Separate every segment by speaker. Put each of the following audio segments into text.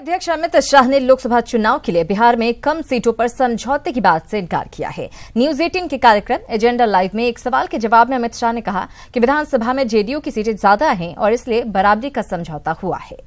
Speaker 1: अध्यक्ष अमित शाह ने लोकसभा चुनाव के लिए बिहार में कम सीटों पर समझौते की बात से इनकार किया है। न्यूज 18 के कार्यक्रम एजेंडा लाइव में एक सवाल के जवाब में अमित शाह ने कहा कि विधानसभा में जेडीयू की सीटें ज्यादा हैं और इसलिए बराबरी का समझौता हुआ है।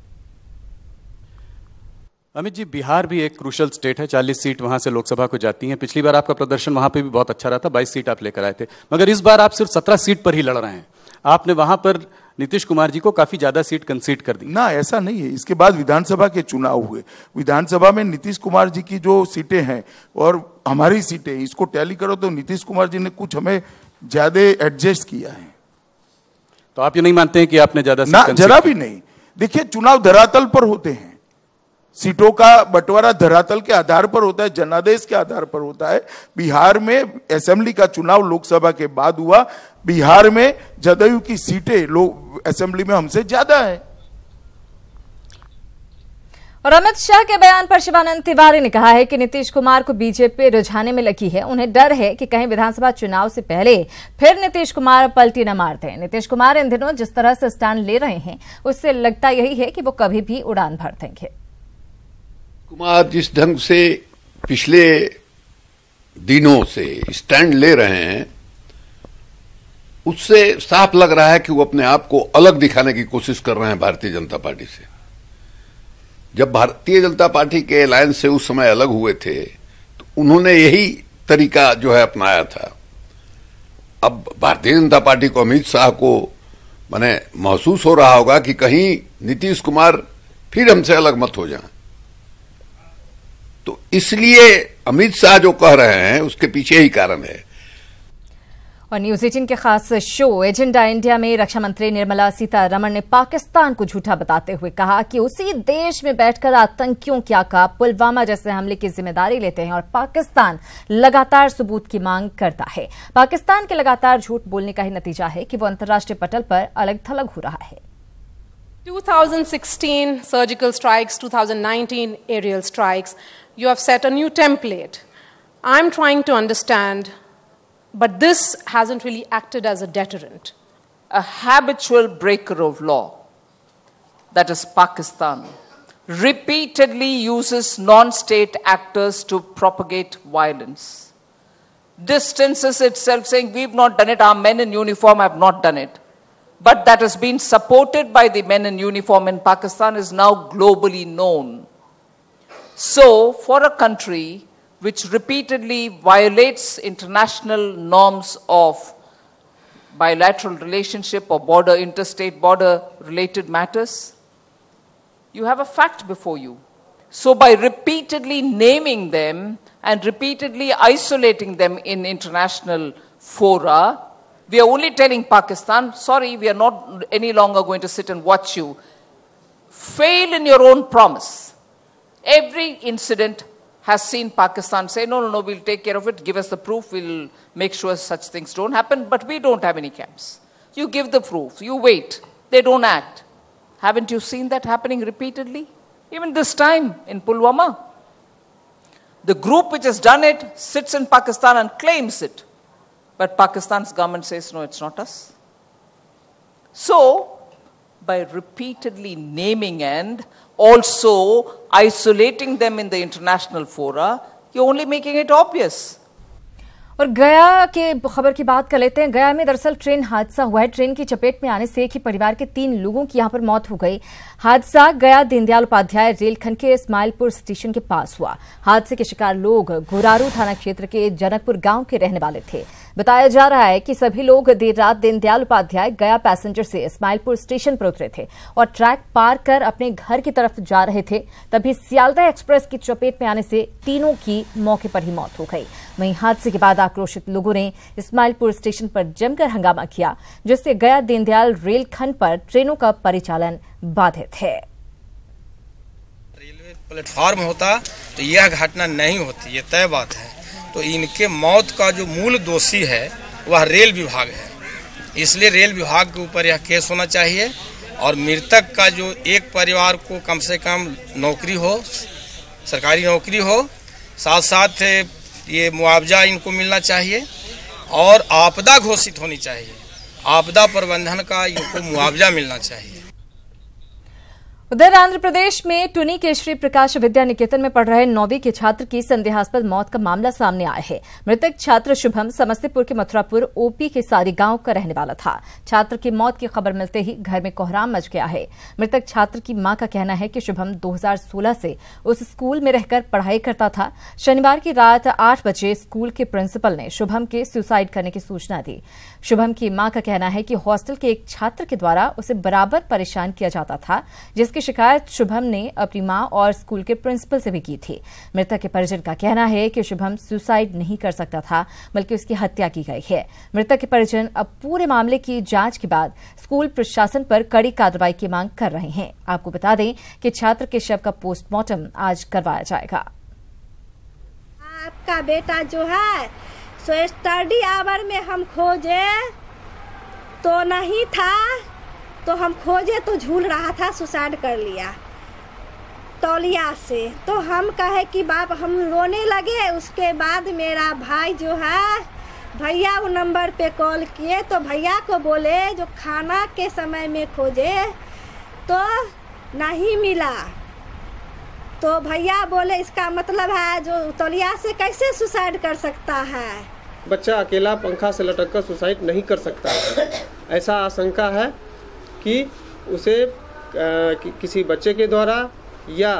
Speaker 2: अमित जी, बिहार भी एक क्रूशल स्टेट है। 40 सीट वहां से लोकसभा को जाती हैं। पिछली बार आपका प्रदर्शन वहां पे भी बहुत अच्छा रहा था, 22 सीट आप लेकर आए थे, मगर इस बार आप सिर्फ 17 सीट पर ही लड़ रहे हैं। आपने वहां पर नीतीश कुमार जी को काफी ज्यादा सीट कंसीड कर दी
Speaker 3: ना। ऐसा नहीं है। इसके बाद विधानसभा के चुनाव हुए, विधानसभा में नीतीश कुमार जी की जो सीटें हैं और हमारी सीटें, इसको टैली करो तो नीतीश कुमार जी ने कुछ हमें ज्यादा एडजस्ट किया है।
Speaker 2: तो आप ये नहीं मानते हैं कि आपने ज्यादा
Speaker 3: ना? जरा भी नहीं। देखिए, चुनाव धरातल पर होते हैं, सीटों का बंटवारा धरातल के आधार पर होता है, जनादेश के आधार पर होता है। बिहार में असेंबली का चुनाव लोकसभा के बाद हुआ। बिहार में जदयू की सीटें लोग असेंबली में हमसे ज्यादा है।
Speaker 1: और अमित शाह के बयान पर शिवानंद तिवारी ने कहा है कि नीतीश कुमार को बीजेपी रुझाने में लगी है। उन्हें डर है कि कहीं विधानसभा चुनाव से पहले फिर नीतीश कुमार पलटी न मार दें। नीतीश कुमार इन दिनों जिस तरह से स्टैंड ले रहे हैं, उससे लगता यही है कि वो कभी भी उड़ान भर देंगे।
Speaker 4: कुमार जिस ढंग से पिछले दिनों से स्टैंड ले रहे हैं, उससे साफ लग रहा है कि वो अपने आप को अलग दिखाने की कोशिश कर रहे हैं भारतीय जनता पार्टी से। जब भारतीय जनता पार्टी के अलायंस से उस समय अलग हुए थे तो उन्होंने यही तरीका जो है अपनाया था। अब भारतीय जनता पार्टी को अमित शाह को माने महसूस हो रहा होगा कि कहीं नीतीश कुमार फिर हमसे अलग मत हो जाएं, तो इसलिए अमित शाह जो कह रहे हैं उसके पीछे ही कारण है।
Speaker 1: और न्यूज 18 के खास शो एजेंडा इंडिया में रक्षा मंत्री निर्मला सीतारमण ने पाकिस्तान को झूठा बताते हुए कहा कि उसी देश में बैठकर आतंकियों का पुलवामा जैसे हमले की जिम्मेदारी लेते हैं और पाकिस्तान लगातार सबूत की मांग करता है। पाकिस्तान के लगातार झूठ बोलने का ही नतीजा है कि वो अंतर्राष्ट्रीय पटल पर अलग थलग हो रहा है।
Speaker 5: 2016 surgical strikes, 2019 aerial strikes. You have set a new template. I'm trying to understand, but this hasn't really acted as a deterrent.
Speaker 6: A habitual breaker of law, that is Pakistan, repeatedly uses non-state actors to propagate violence. Distances itself saying, we've not done it, our men in uniform have not done it. But that has been supported by the men in uniform in Pakistan is now globally known. So, for a country which repeatedly violates international norms of bilateral relationship or interstate border related matters, you have a fact before you. So by repeatedly naming them and repeatedly isolating them in international fora, we are only telling Pakistan, sorry, we are not any longer going to sit and watch you fail in your own promise. Every incident has seen Pakistan say, no, we'll take care of it, give us the proof, we'll make sure such things don't happen, but we don't have any camps. You give the proof, you wait, they don't act. Haven't you seen that happening repeatedly? Even this time in Pulwama. The group which has done it sits in Pakistan and claims it, but Pakistan's government says, no, it's not us. So, by repeatedly naming and also isolating them in the international fora, you're only making it obvious.
Speaker 1: और गया के खबर की बात कर लेते हैं। गया में दरअसल ट्रेन हादसा हुआ है। ट्रेन की चपेट में आने से एक ही परिवार के 3 लोगों की यहां पर मौत हो गई। हादसा गया दीनदयाल उपाध्याय रेलखंड के इस्माइलपुर स्टेशन के पास हुआ। हादसे के शिकार लोग घोरारू थाना क्षेत्र के जनकपुर गांव के रहने वाले थे। बताया जा रहा है कि सभी लोग देर रात दीनदयाल उपाध्याय गया पैसेंजर से इस्माइलपुर स्टेशन पर उतरे थे और ट्रैक पार कर अपने घर की तरफ जा रहे थे, तभी सियालदह एक्सप्रेस की चपेट में आने से तीनों की मौके पर ही मौत हो गई। वहीं हादसे के बाद आक्रोशित लोगों ने इस्माइलपुर स्टेशन पर जमकर हंगामा किया, जिससे गया दीनदयाल रेलखंड पर ट्रेनों का परिचालन बाधित है।
Speaker 7: रेलवे प्लेटफॉर्म होता तो यह घटना नहीं होती, ये तय बात है। तो इनके मौत का जो मूल दोषी है वह रेल विभाग है, इसलिए रेल विभाग के ऊपर यह केस होना चाहिए और मृतक का जो एक परिवार को कम से कम नौकरी हो, सरकारी नौकरी हो, साथ साथ ये मुआवजा इनको मिलना चाहिए और आपदा घोषित होनी चाहिए, आपदा प्रबंधन का इनको मुआवजा मिलना चाहिए।
Speaker 1: उधर आंध्र प्रदेश में टुनी के श्री प्रकाश विद्या निकेतन में पढ़ रहे 9वीं के छात्र की संदेहास्पद मौत का मामला सामने आया है। मृतक छात्र शुभम समस्तीपुर के मथुरापुर ओपी के सारी गांव का रहने वाला था। छात्र की मौत की खबर मिलते ही घर में कोहराम मच गया है। मृतक छात्र की मां का कहना है कि शुभम 2016 से उस स्कूल में रहकर पढ़ाई करता था। शनिवार की रात 8 बजे स्कूल के प्रिंसिपल ने शुभम के सुसाइड करने की सूचना दी। शुभम की मां का कहना है कि हॉस्टल के एक छात्र के द्वारा उसे बराबर परेशान किया जाता था, जिसकी शिकायत शुभम ने अपनी मां और स्कूल के प्रिंसिपल से भी की थी। मृतक के परिजन का कहना है कि शुभम सुसाइड नहीं कर सकता था, बल्कि उसकी हत्या की गई है। मृतक के परिजन अब पूरे मामले की जांच के बाद स्कूल प्रशासन पर कड़ी कार्रवाई की मांग कर रहे हैं। आपको बता दें कि छात्र के शव का पोस्टमार्टम आज करवाया जाएगा।
Speaker 8: आपका बेटा जो है सो स्टडी आवर में हम खोजे तो नहीं था, तो हम खोजे तो झूल रहा था, सुसाइड कर लिया तौलिया से। तो हम कहे कि बाप, हम रोने लगे। उसके बाद मेरा भाई जो है भैया वो नंबर पे कॉल किए तो भैया को बोले जो खाना के समय में खोजे तो नहीं मिला। तो भैया बोले इसका मतलब है जो तौलिया से कैसे सुसाइड कर सकता है।
Speaker 9: बच्चा अकेला पंखा से लटक कर सुसाइड नहीं कर सकता है। ऐसा आशंका है कि उसे किसी बच्चे के द्वारा या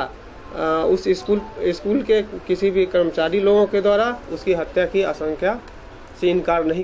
Speaker 9: उस स्कूल के किसी भी कर्मचारी लोगों के द्वारा उसकी हत्या की आशंका से इनकार नहीं।